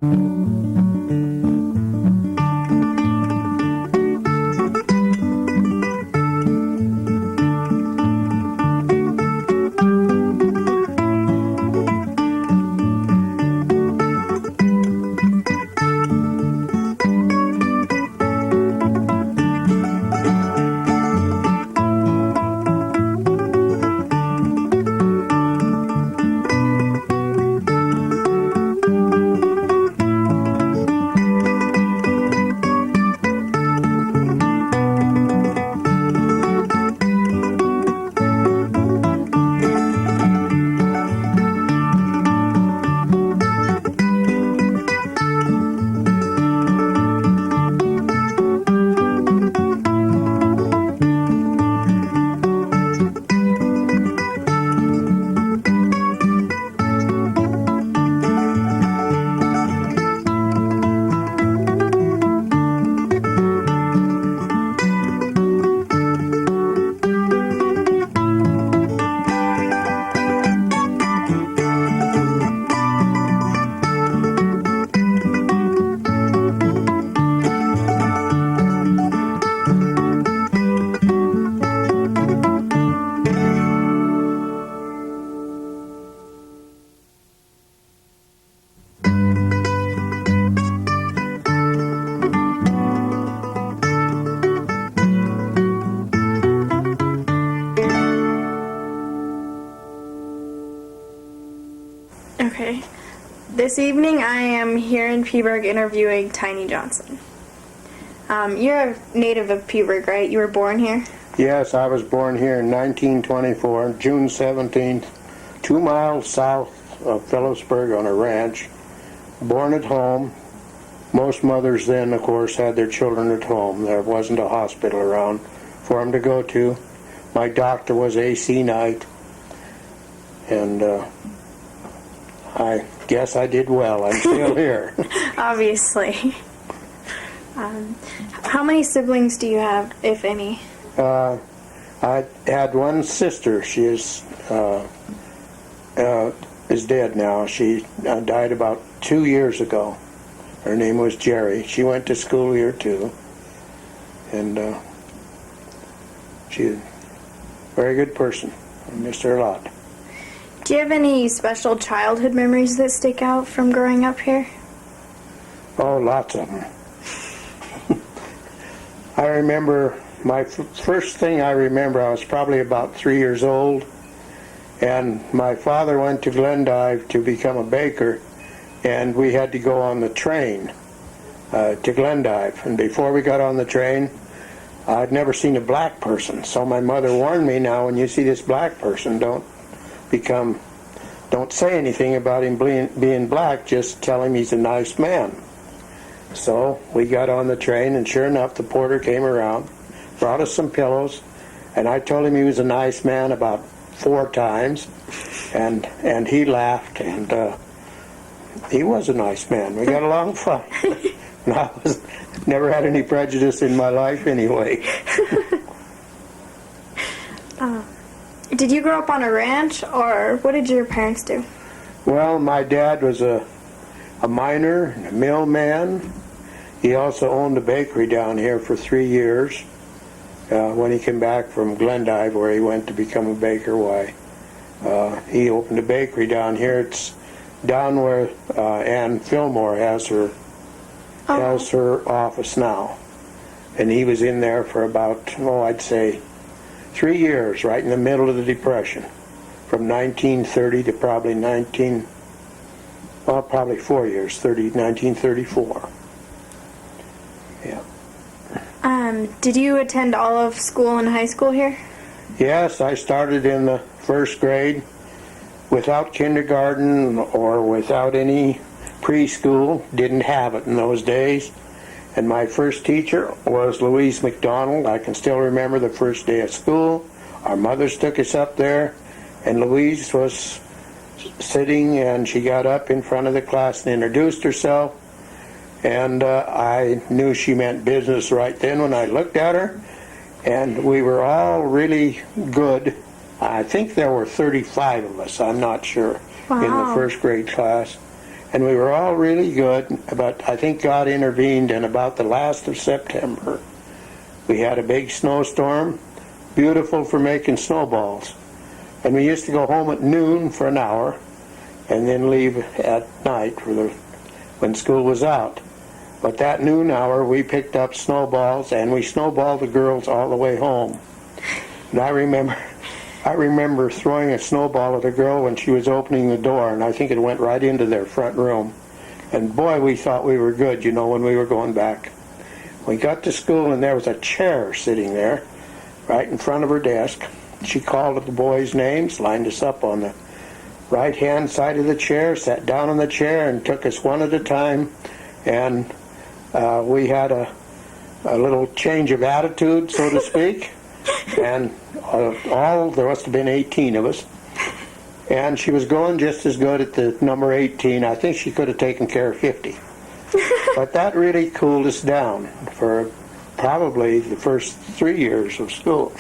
Okay. This evening I am here in Philipsburg interviewing Tiny Johnson. You're a native of Philipsburg, right? You were born here? Yes, I was born here in 1924, June 17th, 2 miles south of Philipsburg on a ranch. Born at home. Most mothers then, of course, had their children at home. There wasn't a hospital around for them to go to. My doctor was A.C. Knight, and I guess I did well. I'm still here. Obviously. How many siblings do you have, if any? I had one sister. She is dead now. She died about 2 years ago. Her name was Jerry. She went to school here too, and she's a very good person. I missed her a lot. Do you have any special childhood memories that stick out from growing up here? Oh, lots of them. I remember my first thing I remember, I was probably about 3 years old, and my father went to Glendive to become a baker, and we had to go on the train to Glendive. And before we got on the train, I'd never seen a black person, so my mother warned me, now when you see this black person, don't say anything about him being black, just tell him he's a nice man. So we got on the train, and sure enough, the porter came around, brought us some pillows, and I told him he was a nice man about 4 times, and he laughed, and he was a nice man. We got along fine. And I never had any prejudice in my life anyway. Did you grow up on a ranch, or what did your parents do? Well, my dad was a miner, a millman. He also owned a bakery down here for 3 years. When he came back from Glendive, where he went to become a baker, he opened a bakery down here. It's down where Ann Fillmore has her office now. And he was in there for about, I'd say 3 years, right in the middle of the Depression, from 1930 to probably 4 years, 1934. Yeah. Did you attend all of school and high school here? Yes, I started in the first grade without kindergarten or without any preschool. Didn't have it in those days. And my first teacher was Louise McDonald. I can still remember the first day of school. Our mothers took us up there, and Louise was sitting, and she got up in front of the class and introduced herself. And I knew she meant business right then when I looked at her. And we were all really good. I think there were 35 of us, I'm not sure, in the first grade class. and we were all really good, but I think God intervened in about the last of September. We had a big snowstorm, beautiful for making snowballs. And we used to go home at noon for an hour and then leave at night when school was out. But that noon hour we picked up snowballs and we snowballed the girls all the way home. And I remember throwing a snowball at a girl when she was opening the door, and I think it went right into their front room. And boy, we thought we were good, when we were going back. We got to school and there was a chair sitting there right in front of her desk. She called the boys' names, lined us up on the right-hand side of the chair, sat down on the chair, and took us one at a time. And we had a little change of attitude, so to speak. And there must have been 18 of us. And she was going just as good at the number 18. I think she could have taken care of 50. But that really cooled us down for probably the first 3 years of school.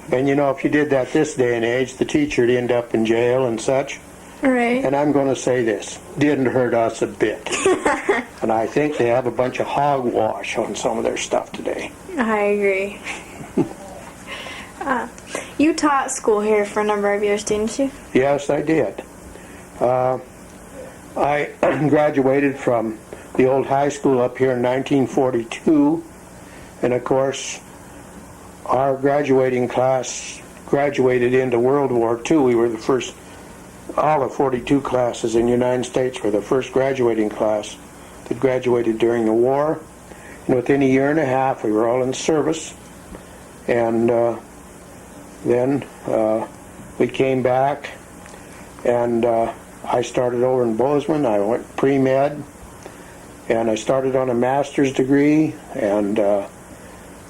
And if you did that this day and age, the teacher'd end up in jail and such. Right. And I'm going to say this, didn't hurt us a bit. And I think they have a bunch of hogwash on some of their stuff today. I agree. You taught school here for a number of years, didn't you? Yes, I did. I graduated from the old high school up here in 1942. And of course, our graduating class graduated into World War II. We were the first, all the 42 classes in the United States were the first graduating class that graduated during the war. And within a year and a half, we were all in service. And then we came back, and I started over in Bozeman. I went pre-med, and I started on a master's degree, and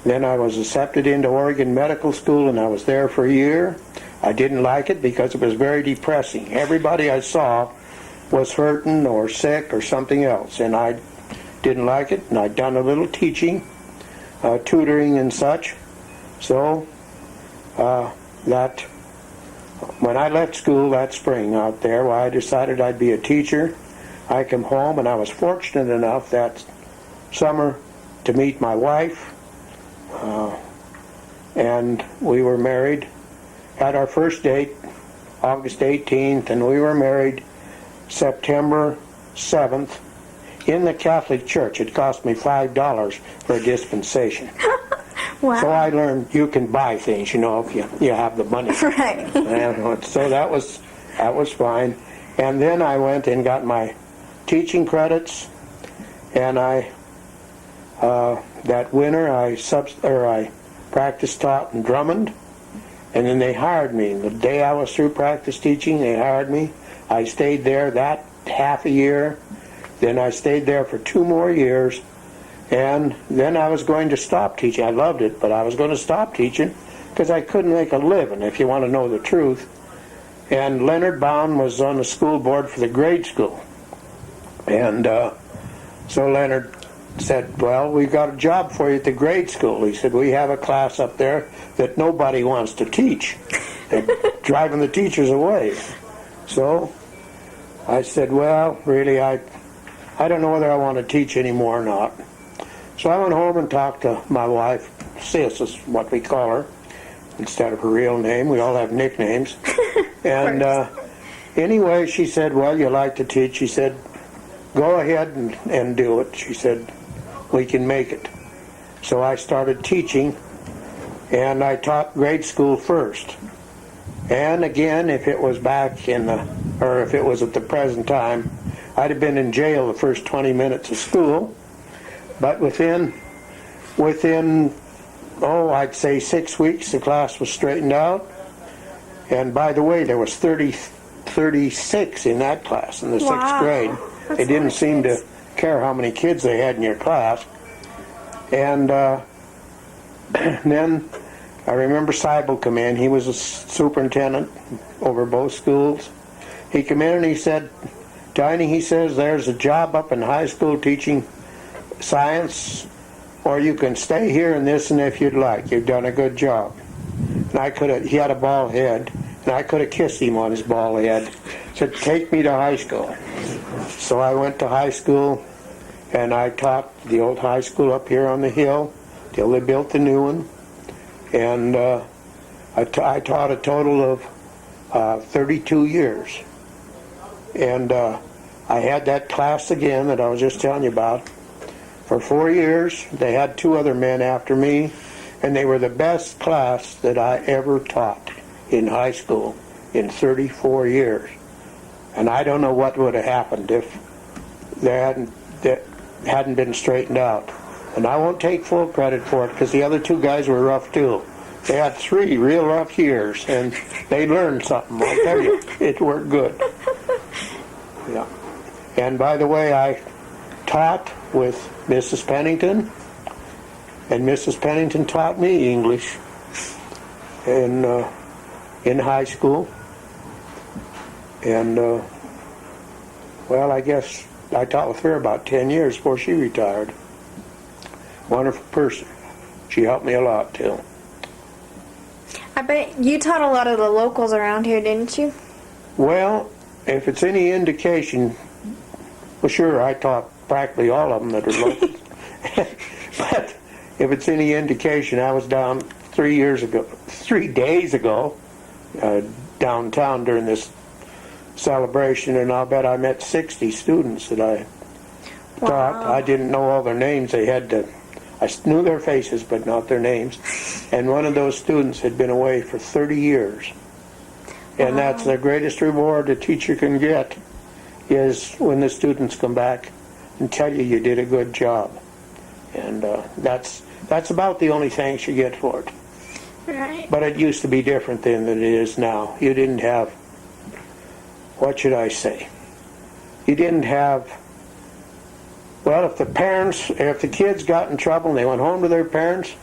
then I was accepted into Oregon Medical School, and I was there for a year. I didn't like it because it was very depressing. Everybody I saw was hurting or sick or something else, and I didn't like it, and I'd done a little teaching, tutoring and such. So that when I left school that spring out there, I decided I'd be a teacher. I came home, and I was fortunate enough that summer to meet my wife, and we were married. Had our first date August 18th, and we were married September 7th in the Catholic Church. It cost me $5 for a dispensation. Wow. So I learned you can buy things, if you have the money. Right. And so that was fine. And then I went and got my teaching credits, and that winter I practice taught in Drummond, and then they hired me. The day I was through practice teaching, they hired me. I stayed there that half a year. Then I stayed there for 2 more years, and then I was going to stop teaching. I loved it, but I was going to stop teaching because I couldn't make a living, if you want to know the truth. And Leonard Baum was on the school board for the grade school. And so Leonard said, well, we've got a job for you at the grade school. He said, we have a class up there that nobody wants to teach. They're driving the teachers away. So I said, well, really, I don't know whether I want to teach anymore or not. So I went home and talked to my wife. Sis is what we call her, instead of her real name. We all have nicknames. And anyway, she said, well, you like to teach. She said, go ahead and do it. She said, we can make it. So I started teaching, and I taught grade school first. And again, if it was back if it was at the present time, I'd have been in jail the first 20 minutes of school. But within I'd say 6 weeks, the class was straightened out. And by the way, there was 36 in that class in the 6th grade. They didn't seem to care how many kids they had in your class. And then I remember Seibel come in. He was a superintendent over both schools. He came in and he said, Tiny, he says, there's a job up in high school teaching science, or you can stay here in this, and if you'd like, you've done a good job. And he had a bald head, And I could have kissed him on his bald head. Said, take me to high school. So I went to high school, and I taught the old high school up here on the hill till they built the new one. And I taught a total of 32 years. And I had that class again that I was just telling you about. For 4 years, they had 2 other men after me, and they were the best class that I ever taught in high school in 34 years. And I don't know what would have happened if that hadn't been straightened out. And I won't take full credit for it because the other 2 guys were rough too. They had 3 real rough years, and they learned something. I'll tell you, it worked good. Yeah. And by the way, I taught with Mrs. Pennington, and Mrs. Pennington taught me English in high school. And well, I guess I taught with her about 10 years before she retired. Wonderful person. She helped me a lot too. I bet you taught a lot of the locals around here, didn't you? Well, if it's any indication, well, sure, I taught practically all of them that are local. But if it's any indication, I was down 3 days ago, downtown during this celebration, and I'll bet I met 60 students that I taught. I didn't know all their names. I knew their faces, but not their names. And one of those students had been away for 30 years. And that's the greatest reward a teacher can get, is when the students come back and tell you you did a good job. And that's about the only thanks you get for it. Right. But it used to be different then than it is now. You didn't have, what should I say? You didn't have, well, if the kids got in trouble and they went home to their parents,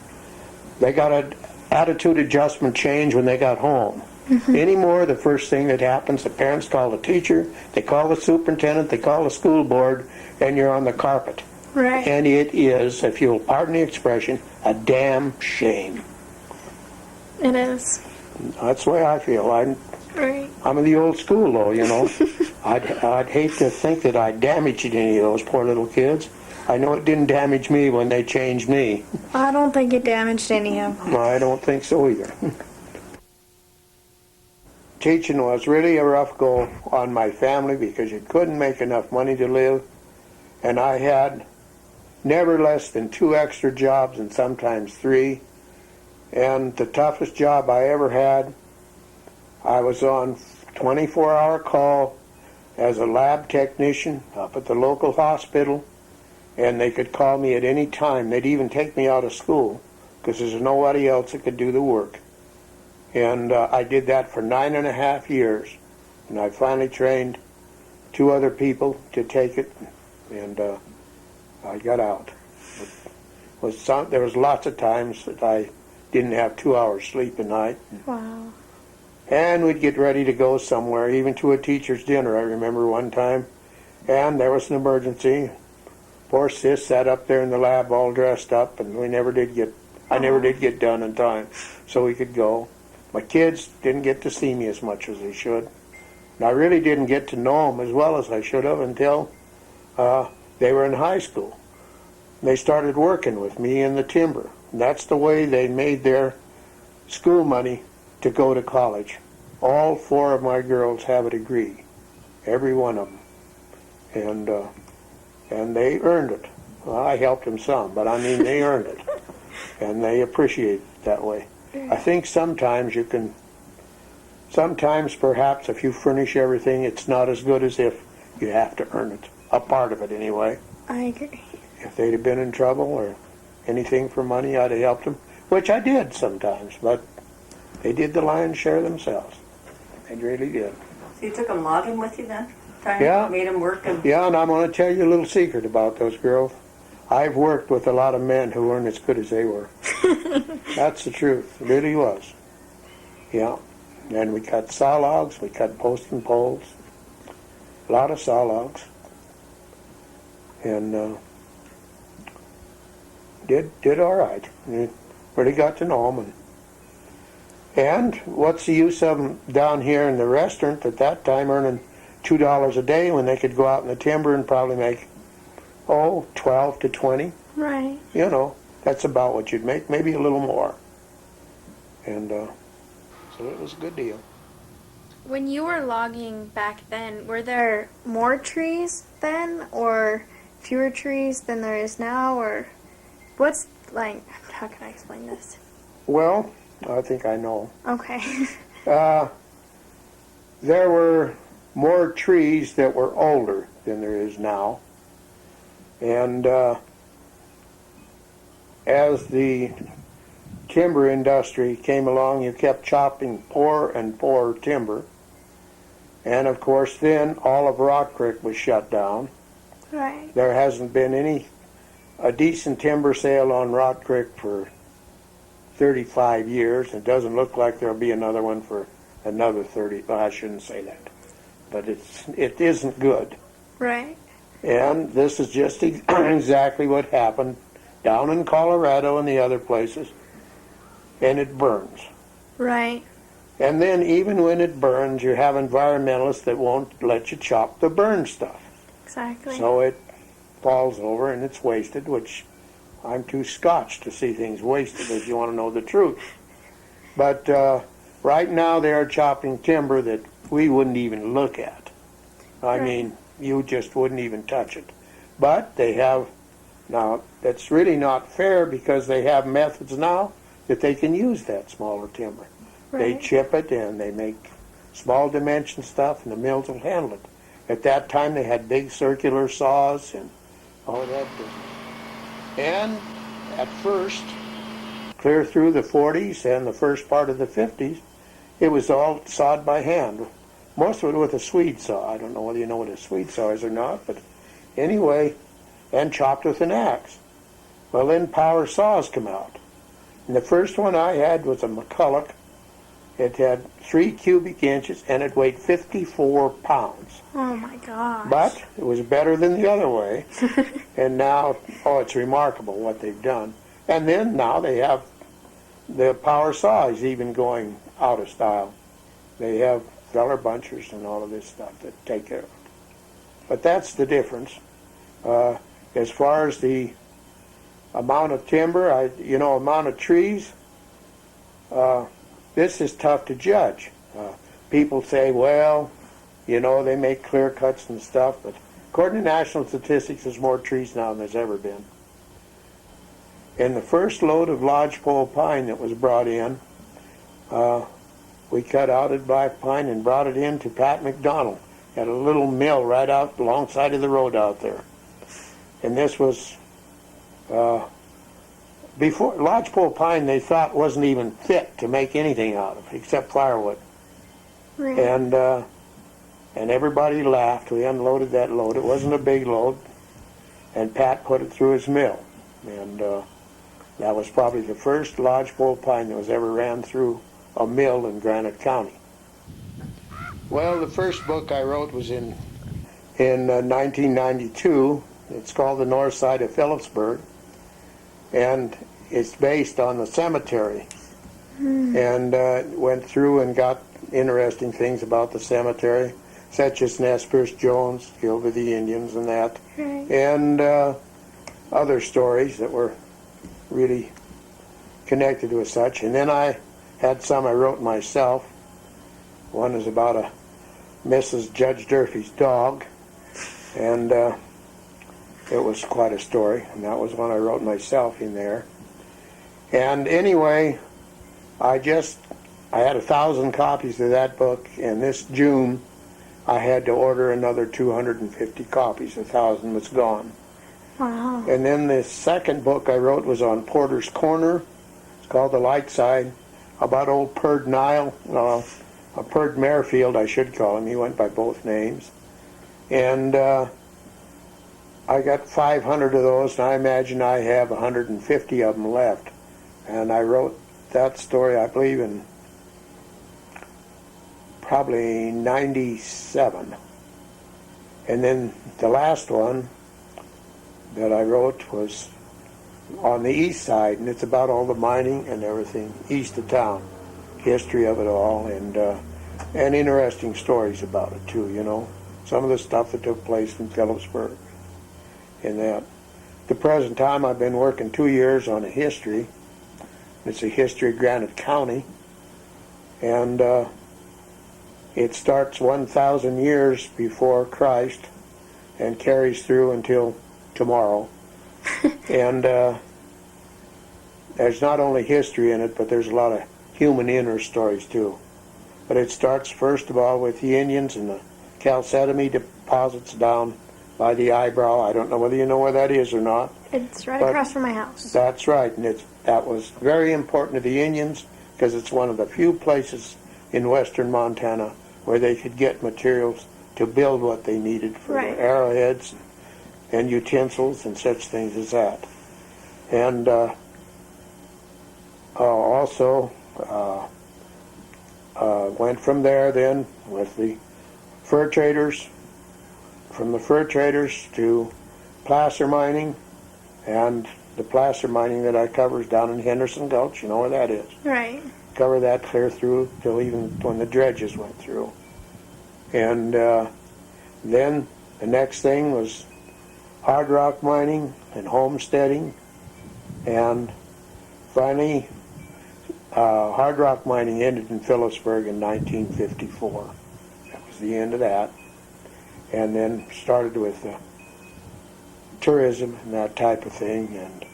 they got an attitude adjustment change when they got home. Mm-hmm. Anymore, the first thing that happens, the parents call the teacher, they call the superintendent, they call the school board, and you're on the carpet. Right. And it is, if you'll pardon the expression, a damn shame. It is. That's the way I feel. Right. I'm of the old school, though, you know. I'd hate to think that I damaged any of those poor little kids. I know it didn't damage me when they changed me. I don't think it damaged any of them. I don't think so either. Teaching was really a rough go on my family because you couldn't make enough money to live. And I had never less than 2 extra jobs and sometimes 3. And the toughest job I ever had, I was on 24-hour call as a lab technician up at the local hospital, and they could call me at any time. They'd even take me out of school because there's nobody else that could do the work. And I did that for 9.5 years, and I finally trained 2 other people to take it, and I got out. There was lots of times that I didn't have 2 hours sleep a night. Wow. And we'd get ready to go somewhere, even to a teacher's dinner, I remember one time. And there was an emergency. Poor sis sat up there in the lab all dressed up, and I never did get done in time, so we could go. My kids didn't get to see me as much as they should. And I really didn't get to know them as well as I should have until they were in high school. They started working with me in the timber. And that's the way they made their school money to go to college. All 4 of my girls have a degree, every one of them. And they earned it. Well, I helped them some, but I mean they earned it. And they appreciate it that way. I think sometimes perhaps if you furnish everything, it's not as good as if you have to earn it. A part of it anyway. I agree. If they'd have been in trouble or anything for money, I'd have helped them, which I did sometimes, but they did the lion's share themselves. They really did. So you took them logging with you then? Yeah. Made them work? Yeah, and I'm going to tell you a little secret about those girls. I've worked with a lot of men who weren't as good as they were. That's the truth. It really was. Yeah. And we cut saw logs, we cut posts and poles. A lot of saw logs. And did all right. Really got to know them. And what's the use of them down here in the restaurant at that time earning $2 a day when they could go out in the timber and probably make, 12 to 20? Right. You know, that's about what you'd make, maybe a little more. And so it was a good deal. When you were logging back then, were there more trees then, or fewer trees than there is now, or what's, like, how can I explain this? Well, I think I know. Okay. There were more trees that were older than there is now. And as the timber industry came along, you kept chopping poorer and poorer timber. And of course then all of Rock Creek was shut down. Right. There hasn't been a decent timber sale on Rock Creek for 35 years. It doesn't look like there'll be another one for another 30. Well, I shouldn't say that. But it isn't good. Right. And this is just exactly what happened down in Colorado and the other places. And it burns. Right. And then even when it burns, you have environmentalists that won't let you chop the burned stuff. Exactly. So it falls over and it's wasted, which I'm too Scotch to see things wasted if you want to know the truth. But right now they are chopping timber that we wouldn't even look at. I mean, you just wouldn't even touch it. But they have, now that's really not fair because they have methods now that they can use that smaller timber. They chip it and they make small dimension stuff and the mills will handle it. At that time they had big circular saws and all that business. And at first, clear through the 40s and the first part of the 50s, it was all sawed by hand. Most of it with a Swede saw. I don't know whether you know what a Swede saw is or not, but anyway, and chopped with an axe. Well, then power saws come out. And the first one I had was a McCulloch. It had 3 cubic inches and it weighed 54 pounds. Oh my gosh. But it was better than the other way. And now, it's remarkable what they've done. And then now they have the power saws even going out of style. They have feller bunchers and all of this stuff that take care of it. But that's the difference. As far as the amount of timber, amount of trees, this is tough to judge. People say, well, they make clear cuts and stuff, but according to national statistics, there's more trees now than there's ever been. In the first load of lodgepole pine that was brought in, we cut out a black pine and brought it in to Pat McDonald at a little mill right out alongside of the road out there. And this was before lodgepole pine, they thought wasn't even fit to make anything out of except firewood. Right. And everybody laughed. We unloaded that load. It wasn't a big load, and Pat put it through his mill, and that was probably the first lodgepole pine that was ever ran through a mill in Granite County. Well, the first book I wrote was in 1992. It's called The North Side of Philipsburg, and it's based on the cemetery. And went through and got interesting things about the cemetery, such as Nez Perce Jones killed with the Indians and that, and other stories that were really connected with such. And then I had some I wrote myself. One is about a Mrs. Judge Durfee's dog, and it was quite a story, and that was one I wrote myself in there. And anyway, I had 1,000 copies of that book, and this June I had to order another 250 copies. 1,000 was gone. Wow. And then the second book I wrote was on Porter's Corner. It's called The Light Side, about old Perd Nile, Perd Merrifield I should call him. He went by both names. And I got 500 of those, and I imagine I have 150 of them left. And I wrote that story, I believe, in probably 97. And then the last one that I wrote was on the east side, and it's about all the mining and everything east of town. history of it all, and interesting stories about it too, you know. Some of the stuff that took place in Philipsburg. And that. The present time I've been working 2 years on a history. It's a history of Granite County. And it starts 1,000 years before Christ and carries through until tomorrow. And there's not only history in it, but there's a lot of human inner stories too. But it starts first of all with the Indians and the chalcedony deposits down by the eyebrow. I don't know whether you know where that is or not. It's right across from my house. That's right, and that was very important to the Indians because it's one of the few places in western Montana where they could get materials to build what they needed for Right. their arrowheads and utensils and such things as that. And also went from there then with the fur traders, from the fur traders to placer mining, and the placer mining that I cover is down in Henderson Gulch. You know where that is. Right. Cover that clear through till even when the dredges went through. And then the next thing was hard rock mining and homesteading, and finally hard rock mining ended in Philipsburg in 1954. That was the end of that. And then started with tourism and that type of thing, and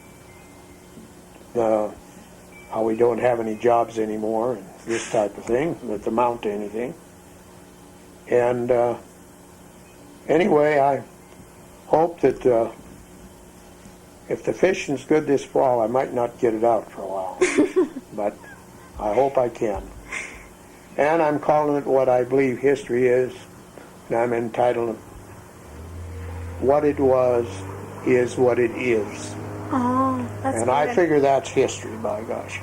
how we don't have any jobs anymore and this type of thing that amount to anything. And anyway, I hope that if the fishing's good this fall, I might not get it out for a while, but I hope I can. And I'm calling it what I believe history is, and I'm entitled What It Was Is What It Is. Oh, that's And good. I figure that's history, by gosh.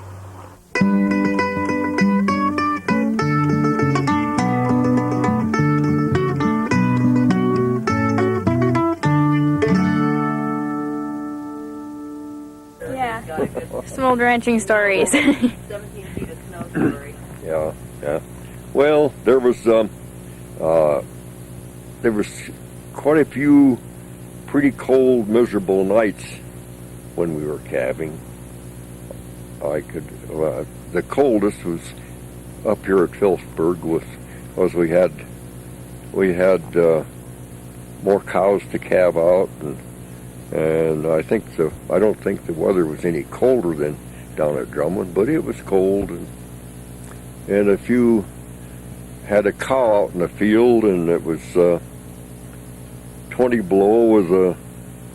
Yeah. Some old ranching stories. 17 feet of snow story. Yeah, yeah. Well, there was quite a few pretty cold, miserable nights when we were calving. The coldest was up here at Philipsburg, because we had more cows to calve out, and I don't think the weather was any colder than down at Drummond, but it was cold, and if you had a cow out in the field and it was 20 below with a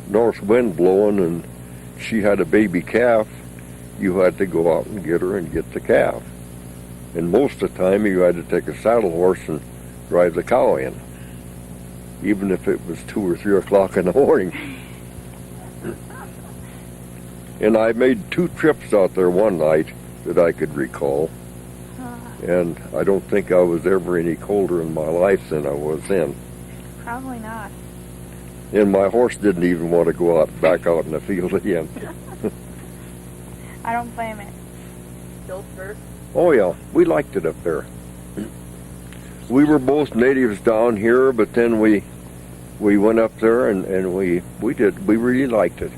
north wind blowing and she had a baby calf, you had to go out and get her and get the calf. And most of the time you had to take a saddle horse and drive the cow in, even if it was 2 or 3 o'clock in the morning. And I made 2 trips out there one night that I could recall. And I don't think I was ever any colder in my life than I was then. Probably not. And my horse didn't even want to go back out in the field again. I don't blame it. Philipsburg. Oh yeah, we liked it up there. We were both natives down here, but then we went up there and we really liked it.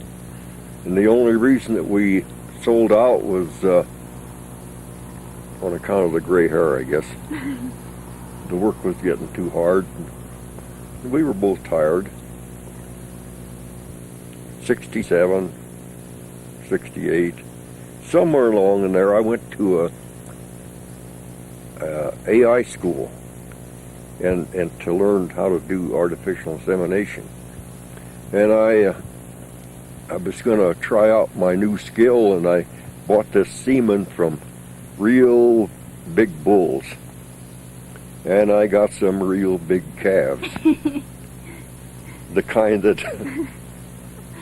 And the only reason that we sold out was on account of the gray hair, I guess. The work was getting too hard. We were both tired. 67, 68, somewhere along in there, I went to a AI school and to learn how to do artificial insemination. And I was going to try out my new skill, and I bought this semen from real big bulls, and I got some real big calves. The kind that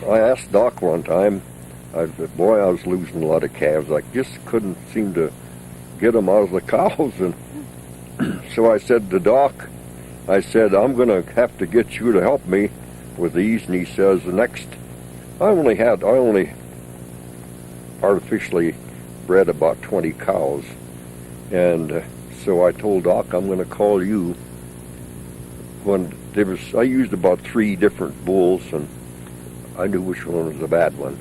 I asked Doc one time. I said, boy, I was losing a lot of calves. I just couldn't seem to get them out of the cows. And so I said to Doc, I said, I'm going to have to get you to help me with these. And he says, I only artificially bred about 20 cows. And so I told Doc, I'm going to call you. When I used about 3 different bulls, and I knew which one was the bad one.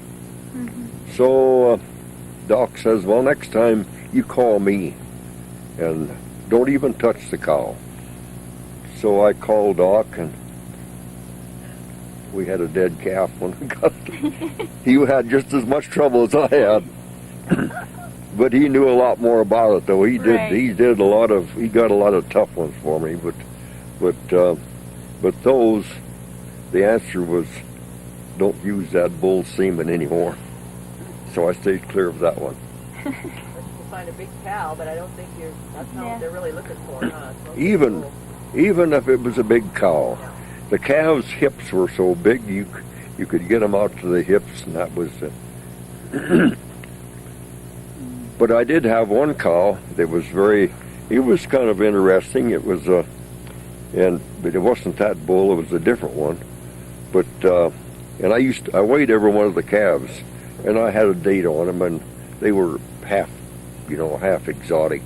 Mm-hmm. So Doc says, well, next time you call me and don't even touch the cow. So I called Doc, and we had a dead calf when we got there. He had just as much trouble as I had. But he knew a lot more about it, though. He did a lot of, he got a lot of tough ones for me, but those, the answer was, don't use that bull semen anymore. So I stayed clear of that one. You find a big cow, but I don't think that's not what they're really looking for, huh? Even if it was a big cow, the calves' hips were so big you could get them out to the hips, and that was it. But I did have one cow that was it was kind of interesting. It was but it wasn't that bull, it was a different one. But and I weighed every one of the calves, and I had a date on them, and they were half exotic.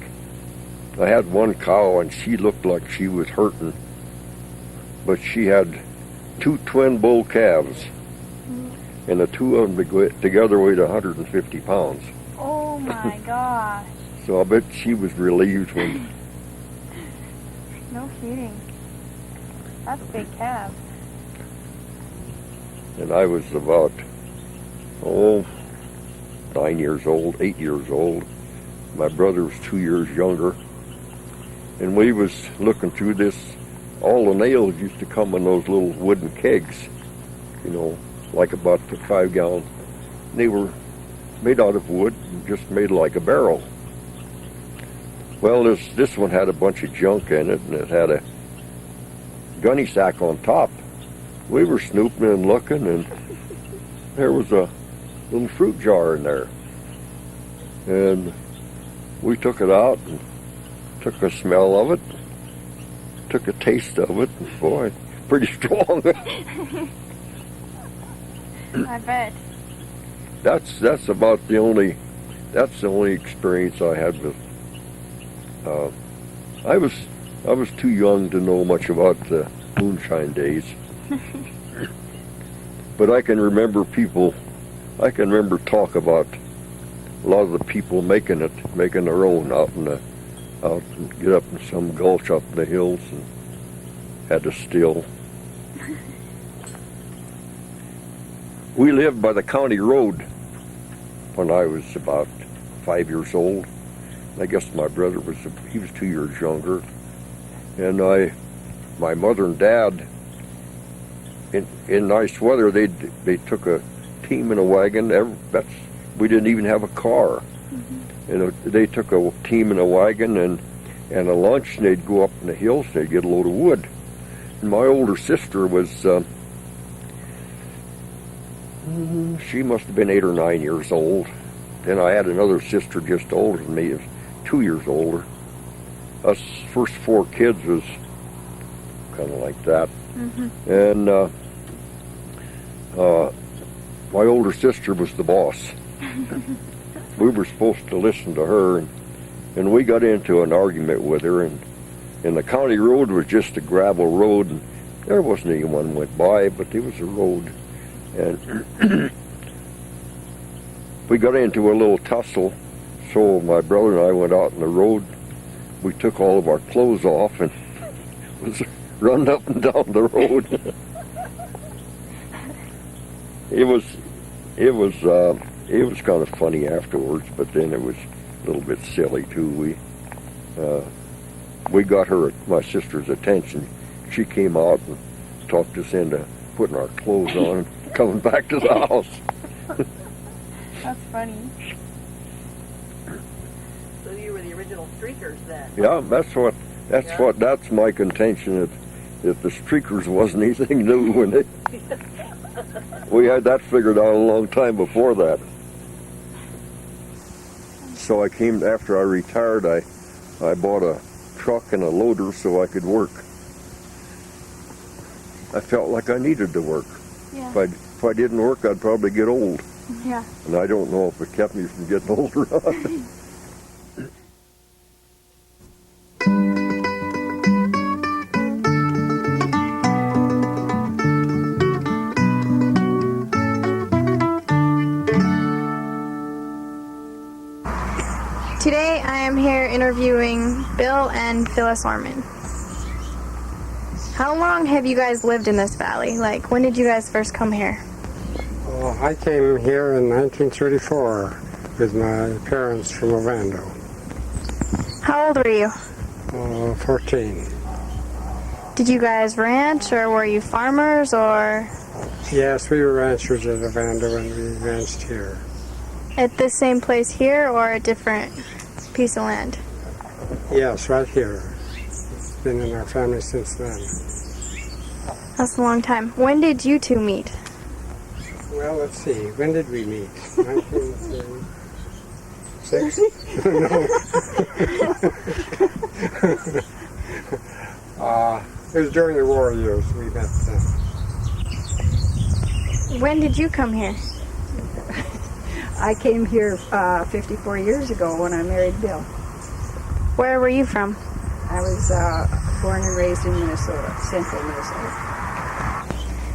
I had one cow, and she looked like she was hurting, but she had 2 twin bull calves, and the 2 of them together weighed 150 pounds. Oh my gosh. So I bet she was relieved when... No kidding. That's a big calf. And I was about, 9 years old, 8 years old. My brother was 2 years younger. And we was looking through this, all the nails used to come in those little wooden kegs, like about the 5 gallon. They were made out of wood, and just made like a barrel. Well, this one had a bunch of junk in it, and it had a gunny sack on top. We were snooping and looking, and there was a little fruit jar in there. And we took it out and took a smell of it, took a taste of it, and boy, pretty strong. I bet. That's about the only experience I had with. I was too young to know much about the moonshine days, but I can remember talk about a lot of the people making their own out and get up in some gulch up in the hills and had to still. We lived by the county road when I was about 5 years old. I guess my brother was 2 years younger. And my mother and dad, in nice weather, they took a team in a wagon. We didn't even have a car. Mm-hmm. And they took a team in a wagon and a lunch, and they'd go up in the hills and they'd get a load of wood. And my older sister was, she must have been 8 or 9 years old. Then I had another sister just older than me, 2 years older. Us first 4 kids was kind of like that. Mm-hmm. And my older sister was the boss. We were supposed to listen to her, and we got into an argument with her, and the county road was just a gravel road, and there wasn't anyone went by, but there was a road. And we got into a little tussle, so my brother and I went out on the road. We took all of our clothes off and was running up and down the road. It was kind of funny afterwards, but then it was a little bit silly too. We got my sister's attention. She came out and talked us into putting our clothes on and coming back to the house. That's funny. So you were the original streakers then? Yeah, that's my contention, that the streakers wasn't anything new when we had that figured out a long time before that. So after I retired, I bought a truck and a loader so I could work. I felt like I needed to work. Yeah. If I didn't work, I'd probably get old. Yeah. And I don't know if it kept me from getting old or not. Today I am here interviewing Bill and Phyllis Orman. How long have you guys lived in this valley? Like, when did you guys first come here? I came here in 1934 with my parents from Ovando. How old were you? 14. Did you guys ranch, or were you farmers, or Yes, we were ranchers at Ovando and we ranched here. at the same place here, or a different piece of land? Yes, right here. It's been in our family since then. That's a long time. When did you two meet? Well, let's see. When did we meet? 1936? No. It was during the war years we met then. When did you come here? I came here 54 years ago when I married Bill. Where were you from? I was born and raised in Minnesota, central Minnesota.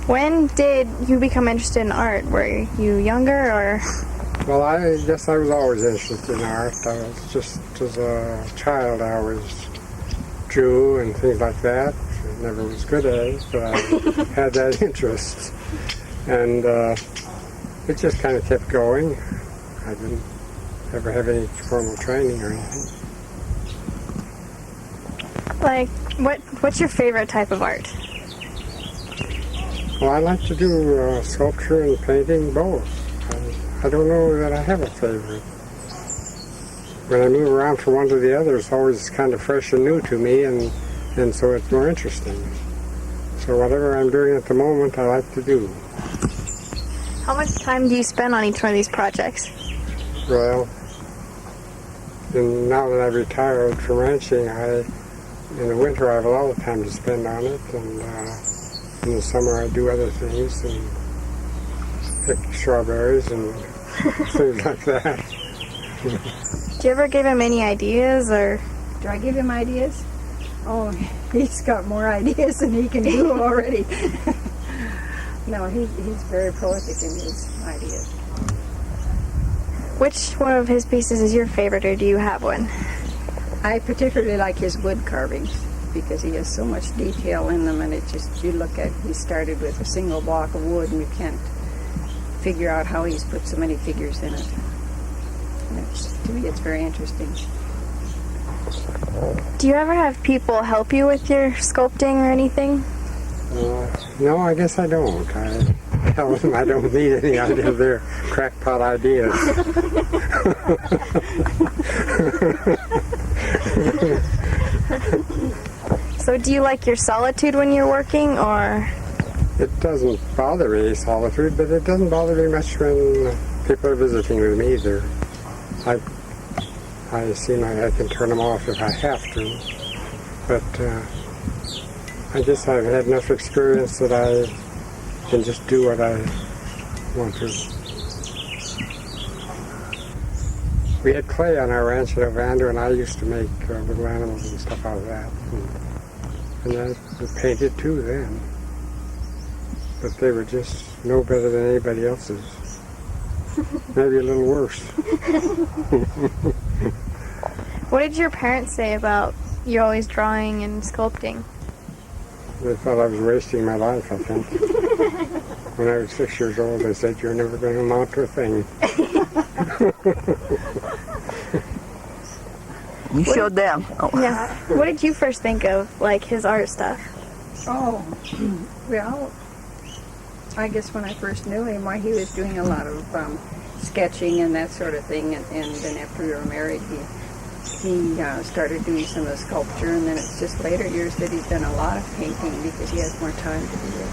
When did you become interested in art? Were you younger, or? Well, I guess I was always interested in art. I was just as a child, I always drew and things like that. I never was good at it, but I had that interest. And it just kind of kept going. I didn't ever have any formal training or anything. Like, what's your favorite type of art? Well, I like to do sculpture and painting, both. I don't know that I have a favorite. When I move around from one to the other, it's always kind of fresh and new to me, and so it's more interesting. So whatever I'm doing at the moment, I like to do. How much time do you spend on each one of these projects? Well, and now that I've retired from ranching, in the winter I have a lot of time to spend on it, and in the summer I do other things and pick strawberries and things like that. Do you ever give him any ideas, or? Do I give him ideas? Oh, he's got more ideas than he can do already. No, he's very prolific in his ideas. Which one of his pieces is your favorite, or do you have one? I particularly like his wood carvings because he has so much detail in them, and it just, you look at, he started with a single block of wood and you can't figure out how he's put so many figures in it. And to me, it's very interesting. Do you ever have people help you with your sculpting or anything? No, I guess I don't. I tell them I don't need any of their crackpot ideas. So do you like your solitude when you're working, or? It doesn't bother me, solitude, but it doesn't bother me much when people are visiting with me either. I seem like I can turn them off if I have to, but I guess I've had enough experience that I can just do what I want to. We had clay on our ranch at Ovando, and I used to make little animals and stuff out of that. And I painted too then. But they were just no better than anybody else's. Maybe a little worse. What did your parents say about you always drawing and sculpting? They thought I was wasting my life, I think. When I was 6 years old, they said, "You're never going to amount to a thing." You showed them. Oh. Yeah. What did you first think of, like, his art stuff? Oh, well, I guess when I first knew him, why he was doing a lot of sketching and that sort of thing, and then after we were married, he started doing some of the sculpture, and then it's just later years that he's done a lot of painting because he has more time to do it.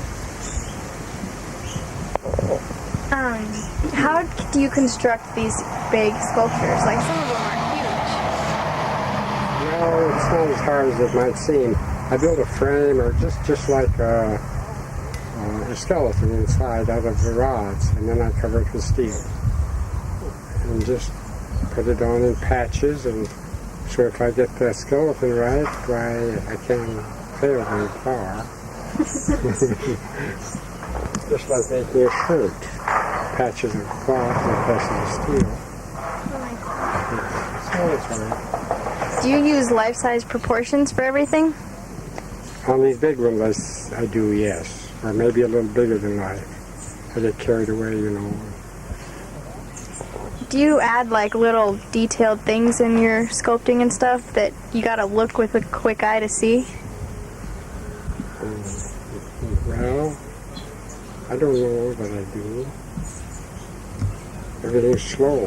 How do you construct these big sculptures? Like, some of them are Well, it's not as hard as it might seem. I built a frame, or just like a skeleton inside out of the rods, and then I cover it with steel. And just put it on in patches, and so if I get the skeleton right, why, I can't fail very far. Just like making a shirt. Patches of cloth and patches of steel. that's all right. Do you use life-size proportions for everything? On these big ones, I do, yes. Or maybe a little bigger than life. I get carried away, you know. Do you add like little detailed things in your sculpting and stuff that you gotta look with a quick eye to see? Well, I don't know, but I do. Everything's slow.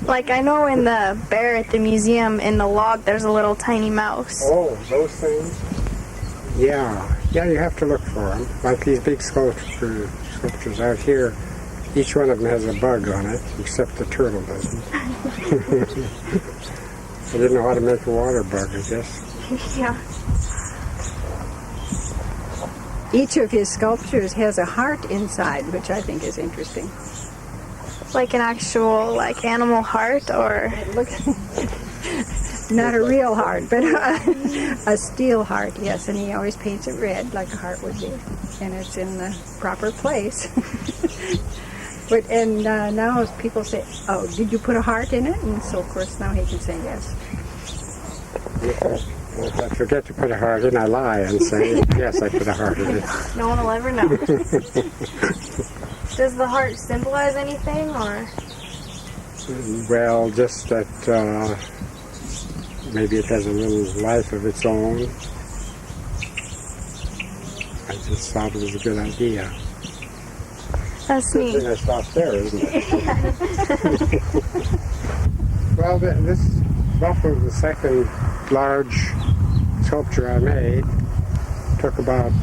Like I know in the bear at the museum in the log there's a little tiny mouse. Oh, those things? Yeah. Yeah, you have to look for them. Like these big sculptures out here, each one of them has a bug on it, except the turtle doesn't. I didn't know how to make a water bug, I guess. Yeah. Each of his sculptures has a heart inside, which I think is interesting. Like an actual like animal heart or Not a real heart, but a steel heart, yes, and he always paints it red like a heart would be, and it's in the proper place. And now people say, oh, did you put a heart in it? And so, of course, now he can say yes. If I forget to put a heart in, I lie and say, yes, I put a heart in it. no one will ever know. Does the heart symbolize anything or? Well, just that maybe it has a little life of its own. I just thought it was a good idea. That's Good neat. thing I stopped there, isn't it? Well, this is roughly the second large sculpture I made. Took about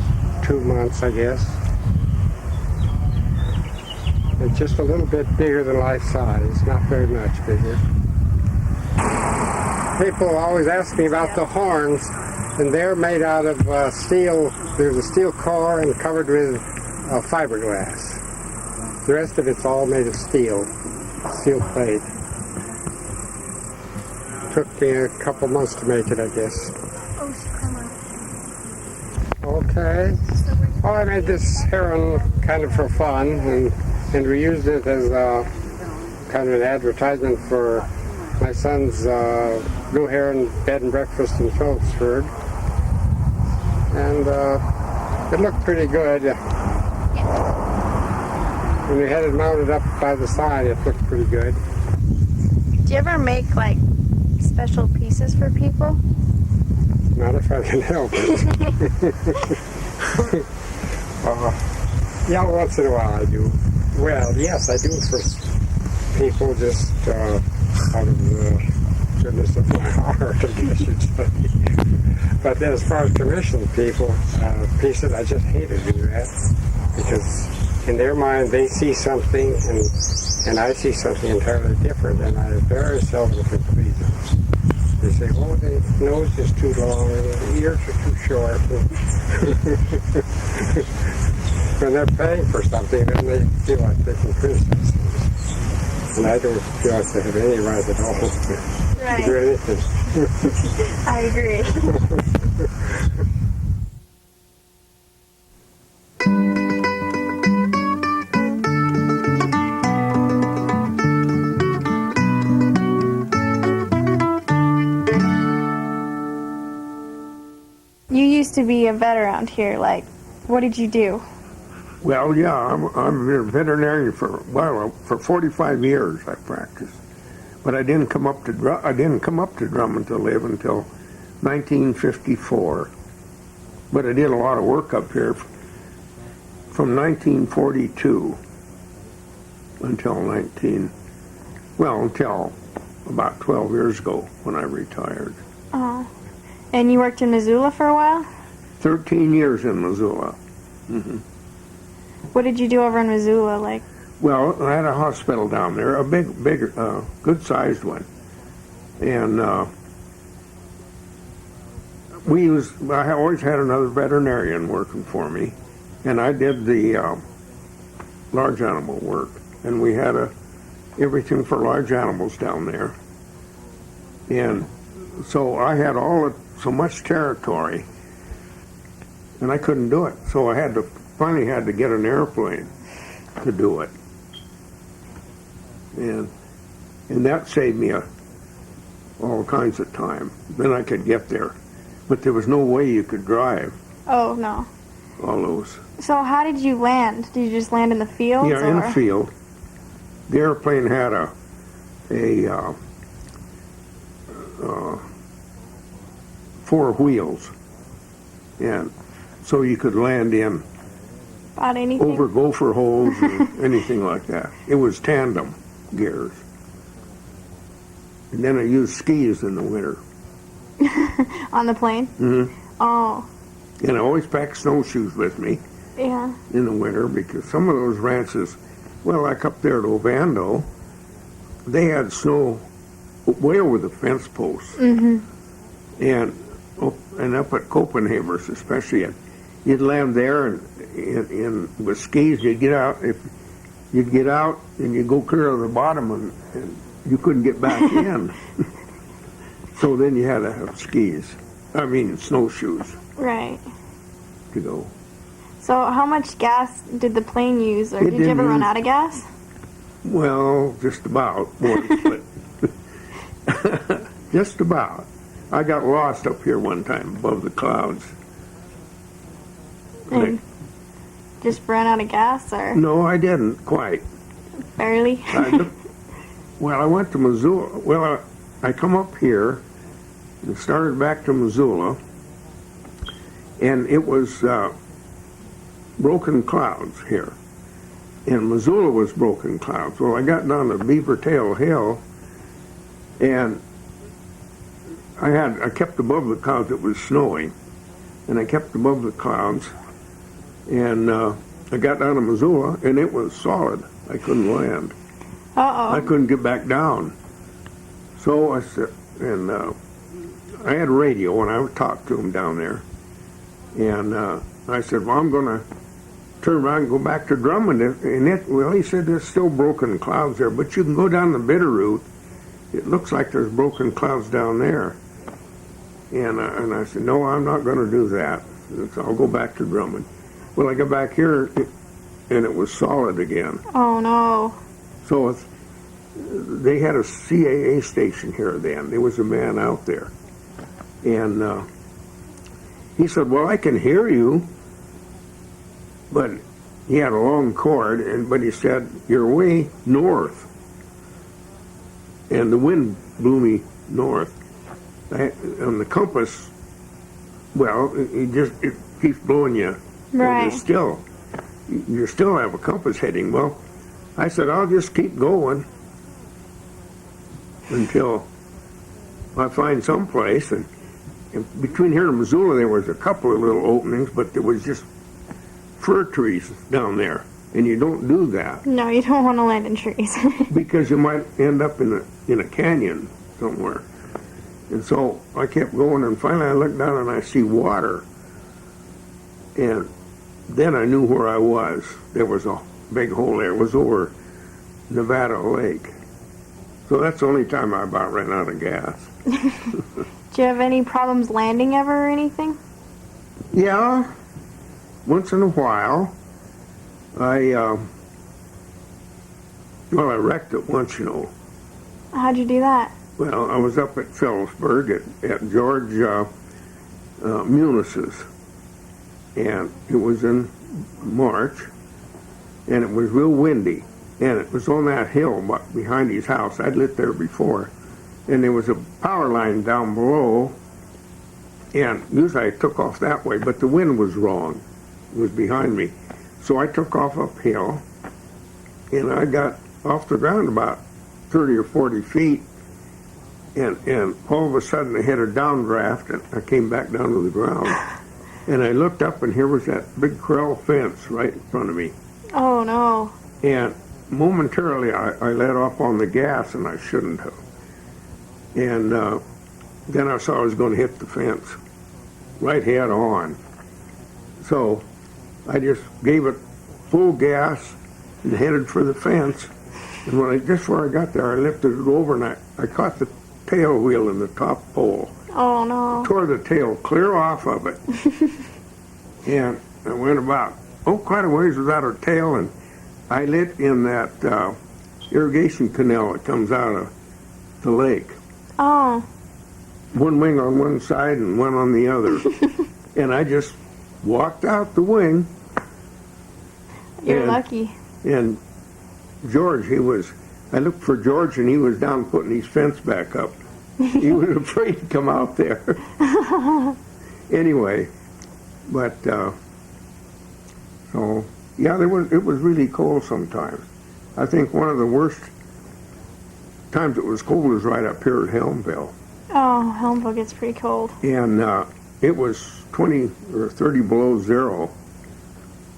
2 months, I guess. It's just a little bit bigger than life size, not very much bigger. People always ask me about the horns, and they're made out of steel. There's a steel core and covered with fiberglass. The rest of it's all made of steel plate. Took me a couple months to make it, I guess. Oh, come on. Okay. Well, I made this heron kind of for fun, and we used it as kind of an advertisement for my son's Blue Heron Bed and Breakfast in Philipsburg. And it looked pretty good. When we had it mounted up by the side, it looked pretty good. Do you ever make like special pieces for people? Not if I can help it. Yeah, once in a while I do. Well, yes, I do for people just out of the goodness of my heart, I guess you'd say. But then as far as commissioning people, pieces, I just hate to do that. Because in their mind, they see something, and I see something entirely different, and I very seldom can please them. They say, oh, the nose is too long, or the ears are too short. When they're paying for something, then they feel like they can criticize. And I don't feel like they have any right at all to do anything. I agree. You used to be a vet around here. Like, what did you do? Well, yeah, I'm a veterinarian for 45 years I practiced, but I didn't come up to Drummond to live until 1954. But I did a lot of work up here from 1942 until about 12 years ago when I retired. Oh, and you worked in Missoula for a while? 13 years in Missoula. Mm-hmm. What did you do over in Missoula, like? Well, I had a hospital down there, a big, good-sized one, and I always had another veterinarian working for me, and I did the large animal work, and we had everything for large animals down there, and so I had so much territory, and I couldn't do it, so I finally had to get an airplane to do it. And that saved me all kinds of time. Then I could get there. But there was no way you could drive Oh, no. all those. So how did you land? Did you just land in the fields? Yeah, in or? a field. The airplane had a 4 wheels, and so you could land in About anything? over gopher holes and anything like that. It was tandem gears. And then I used skis in the winter. On the plane? Mm-hmm. Oh, And I always packed snowshoes with me yeah. in the winter because some of those ranches, well, like up there at Ovando, they had snow way over the fence posts. Mm-hmm. And up at Copenhagen, especially, you'd land there and with skis, you'd get out and you'd go clear to the bottom and you couldn't get back in. So then you had to have snowshoes Right. to go. So how much gas did the plane use, or It did you ever didn't run use- out of gas? Well, just about once, but just about. I got lost up here one time above the clouds. And just ran out of gas, or No, I didn't quite. barely? Well, I went to Missoula. Well, I come up here and started back to Missoula, and it was broken clouds here. And Missoula was broken clouds. Well, I got down to Beaver Tail Hill, and I kept above the clouds. It was snowing, and I kept above the clouds, and I got down to Missoula, and it was solid. I couldn't land. I Uh-oh. couldn't get back down. So I said, and I had a radio, and I would talk to him down there. And I said, well, I'm going to turn around and go back to Drummond. Well, he said, there's still broken clouds there, but you can go down the Bitterroot. It looks like there's broken clouds down there. And I said, no, I'm not going to do that. So I'll go back to Drummond. Well, I got back here, and it was solid again. Oh, no. So they had a CAA station here then. There was a man out there. And he said, well, I can hear you. But he had a long cord, but he said, you're way north. And the wind blew me north. On the compass, well, it keeps blowing you. Right. You still have a compass heading. Well, I said, I'll just keep going until I find some place. And between here and Missoula, there was a couple of little openings, but there was just fir trees down there. And you don't do that No, you don't want to land in trees. because you might end up in a canyon somewhere. And so I kept going, and finally I looked down and I see water. And then I knew where I was. There was a big hole there. It was over Nevada Lake. So that's the only time I about ran out of gas. Do you have any problems landing ever or anything? Yeah, once in a while. I wrecked it once, How'd you do that? Well, I was up at Philipsburg at George Munis's, and it was in March, and it was real windy, and it was on that hill behind his house. I'd lived there before, and there was a power line down below, and usually I took off that way, but the wind was wrong. It was behind me. So I took off uphill, and I got off the ground about 30 or 40 feet, and all of a sudden I hit a downdraft, and I came back down to the ground. And I looked up, and here was that big corral fence right in front of me. Oh, no. And momentarily I let off on the gas, and I shouldn't have. And then I saw I was going to hit the fence right head on. So I just gave it full gas and headed for the fence. And just where I got there, I lifted it over, and I caught the tail wheel in the top pole. Oh, no. Tore the tail clear off of it. And I went about, quite a ways without a tail, and I lit in that irrigation canal that comes out of the lake. Oh. One wing on one side and one on the other. And I just walked out the wing. You're And- lucky. And George, I looked for George and he was down putting his fence back up. He was afraid to come out there. Anyway, but, so, yeah, it was really cold sometimes. I think one of the worst times it was cold was right up here at Helmville. Oh, Helmville gets pretty cold. And it was 20 or 30 below zero.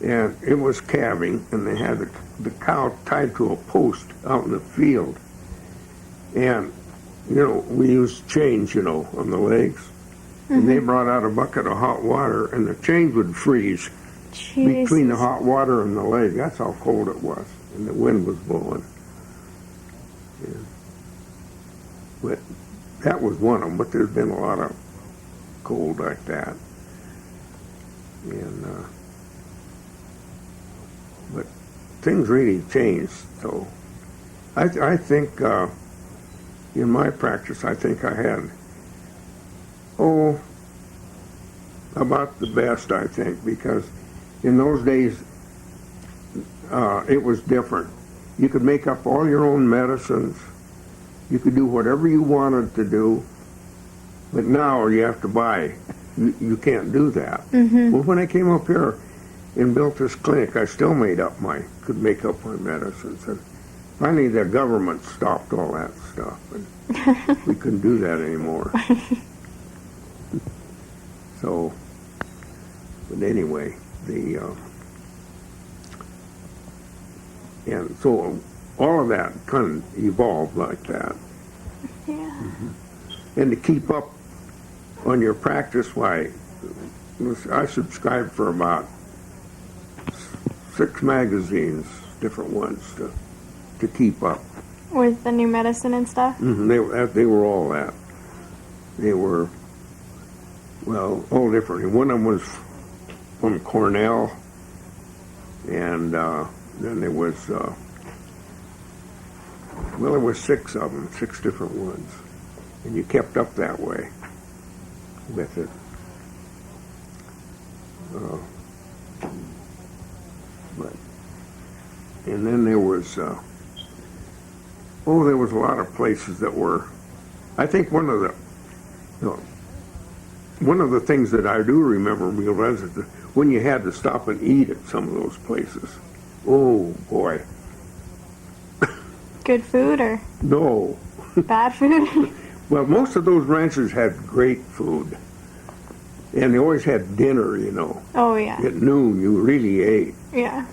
And it was calving, and they had the cow tied to a post out in the field. And, we used chains, on the legs. And they brought out a bucket of hot water, and the chains would freeze between the hot water and the leg. That's how cold it was, and the wind was blowing. Yeah. But that was one of them, but there's been a lot of cold like that. And, but things really changed, so I think in my practice, I think I had, about the best, I think, because in those days, it was different. You could make up all your own medicines. You could do whatever you wanted to do, but now you have to buy. You can't do that. Mm-hmm. Well, when I came up here and built this clinic, I still could make up my medicines. And finally, the government stopped all that stuff, and we couldn't do that anymore. So, but anyway, and so all of that kind of evolved like that. Yeah. Mm-hmm. And to keep up on your practice, why, I subscribed for about 6 magazines, different ones, to keep up. With the new medicine and stuff? Mm-hmm. They were all that. They were, well, all different. One of them was from Cornell, and then there was, there was 6 of them, 6 different ones. And you kept up that way with it. And then there was, there was a lot of places that were, I think one of the things that I do remember was when you had to stop and eat at some of those places. Oh, boy. Good food or No. bad food? Well, most of those ranches had great food. And they always had dinner, Oh, yeah. At noon, you really ate. Yeah.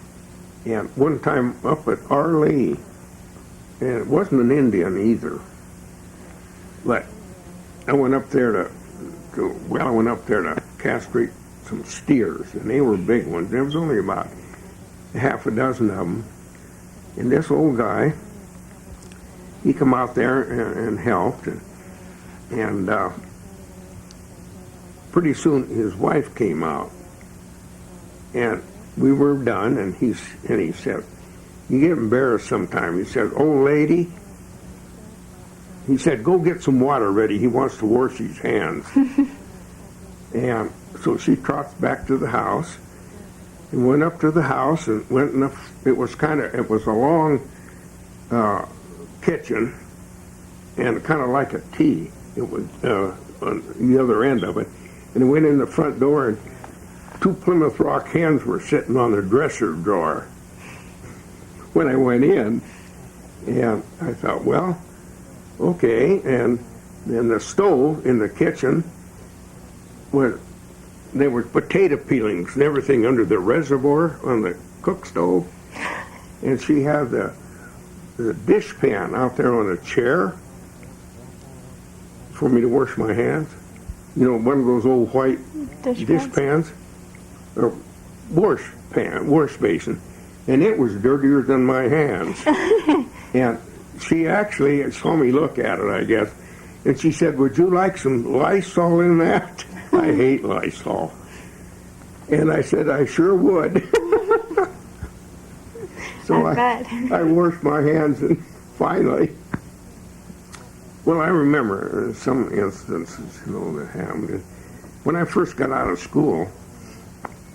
And one time up at Arlee, and it wasn't an Indian either, but I went up there to castrate some steers, and they were big ones. There was only about half a dozen of them. And this old guy, he come out there and helped, and pretty soon his wife came out, and we were done, and he said, you get embarrassed sometime. He said, old lady, he said, go get some water ready. He wants to wash his hands. And so she trots back to the house and went up to the house and went in it was a long kitchen and kind of like a T. It was on the other end of it. And it went in the front door, and 2 Plymouth Rock hens were sitting on the dresser drawer when I went in. And I thought, well, okay. And then the stove in the kitchen, there were potato peelings and everything under the reservoir on the cook stove. And she had the dish pan out there on a chair for me to wash my hands. One of those old white dish pans, or wash basin, and it was dirtier than my hands. And she actually saw me look at it, I guess, and she said, would you like some Lysol in that? I hate Lysol. And I said, I sure would. So I bet. I washed my hands, and finally, Well, I remember some instances, that happened. When I first got out of school,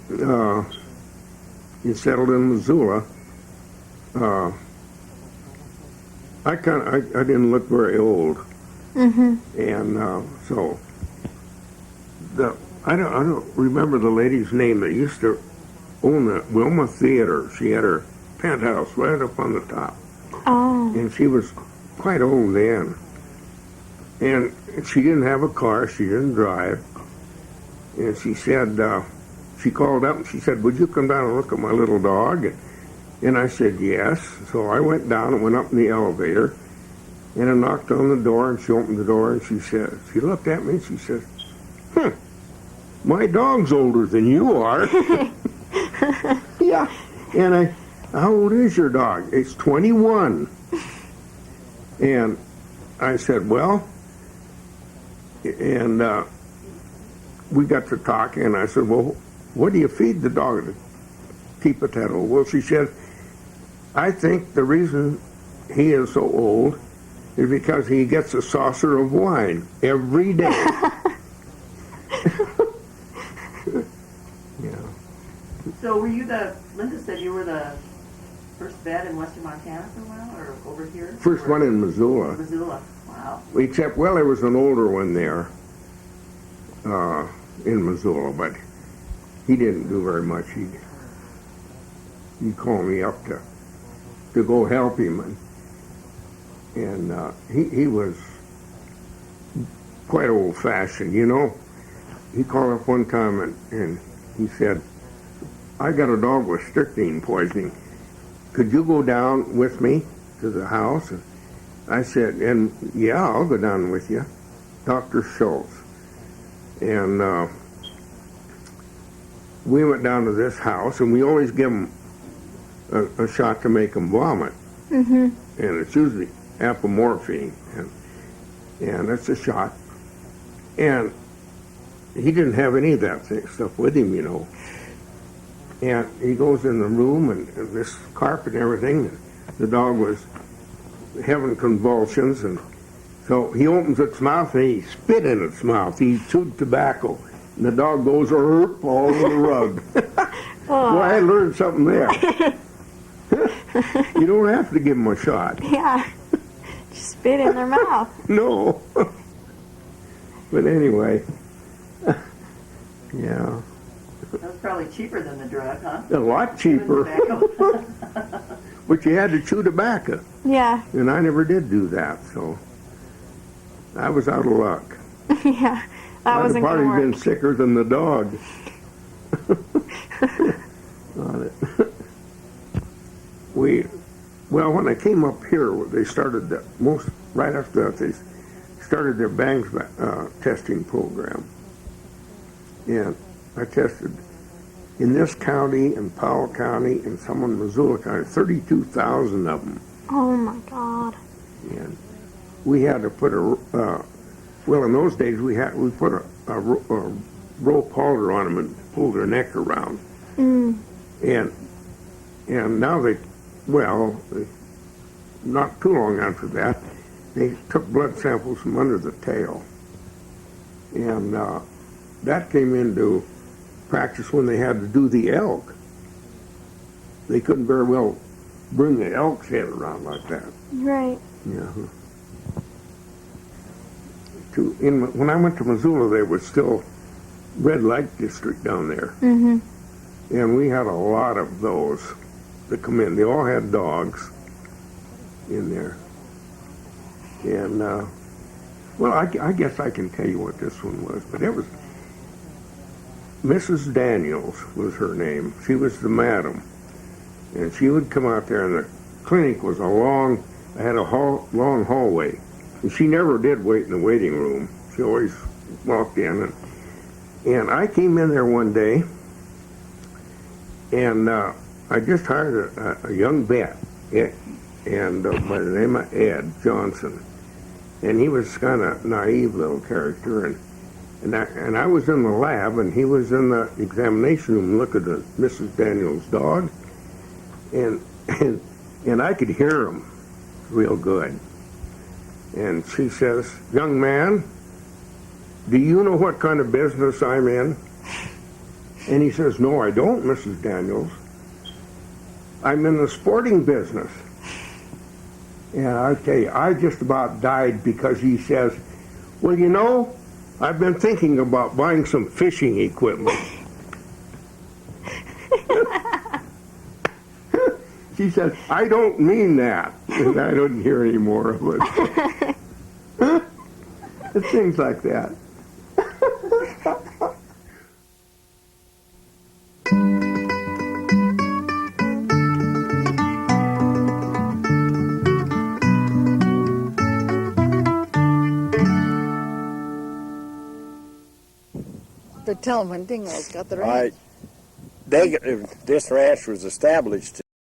you settled in Missoula. I didn't look very old, and so I don't remember the lady's name that used to own the Wilma Theater. She had her penthouse right up on the top, and she was quite old then, and she didn't have a car. She didn't drive, and she said she called up and she said, "Would you come down and look at my little dog?" And I said, yes. So I went down and went up in the elevator, and I knocked on the door, and she opened the door, and she looked at me, and she said, my dog's older than you are. Yeah. And how old is your dog? It's 21. And I said, well, and we got to talking, and I said, well, what do you feed the dog to keep it that old? Well, she said, I think the reason he is so old is because he gets a saucer of wine every day. Yeah. So were you Linda said you were the first vet in western Montana for a while, or over here? First one in Missoula. Missoula, wow. Except, well, there was an older one there in Missoula, but he didn't do very much. He'd call me up to go help him, and he was quite old-fashioned, He called up one time and he said, I got a dog with strychnine poisoning. Could you go down with me to the house? And I said, and yeah, I'll go down with you. Dr. Schultz. And we went down to this house, and we always give them a shot to make them vomit. And it's usually apomorphine, and it's a shot. And he didn't have any of that stuff with him, And he goes in the room, and this carpet and everything, and the dog was having convulsions, and so he opens its mouth, and he spit in its mouth. He chewed tobacco, and the dog goes all over the rug. Well, I learned something there. You don't have to give them a shot. Yeah. Just spit in their mouth. No. But anyway, yeah. That was probably cheaper than the drug, huh? A lot cheaper. But you had to chew tobacco. Yeah. And I never did do that, so I was out of luck. Yeah. That wasn't going to work. I'd have probably been sicker than the dog. On it. Well, when I came up here, they started right after that, they started their bangs testing program. And I tested in this county, in Powell County, and some in Missoula County, 32,000 of them. Oh my God. And we had to put well, in those days we put a rope halter on them and pulled their neck around. And now not too long after that, they took blood samples from under the tail. And that came into practice when they had to do the elk. They couldn't very well bring the elk's head around like that. Right. Yeah. When I went to Missoula, there was still red light district down there. And we had a lot of those that come in. They all had dogs in there. And, well, I guess I can tell you what this one was, but it was Mrs. Daniels was her name. She was the madam. And she would come out there, and the clinic was I had a long hallway. And she never did wait in the waiting room. She always walked in. And I came in there one day, and I just hired a young vet, and by the name of Ed Johnson. And he was kind of naive little character. And I was in the lab, and he was in the examination room looking at Mrs. Daniels' dog. And I could hear him real good. And she says, young man, do you know what kind of business I'm in? And he says, no, I don't, Mrs. Daniels. I'm in the sporting business. And I tell you, I just about died because he says, well, you know, I've been thinking about buying some fishing equipment. She said, I don't mean that. And I didn't hear any more of it. Things like that. But tell them when Dingwall's got the ranch. This ranch was established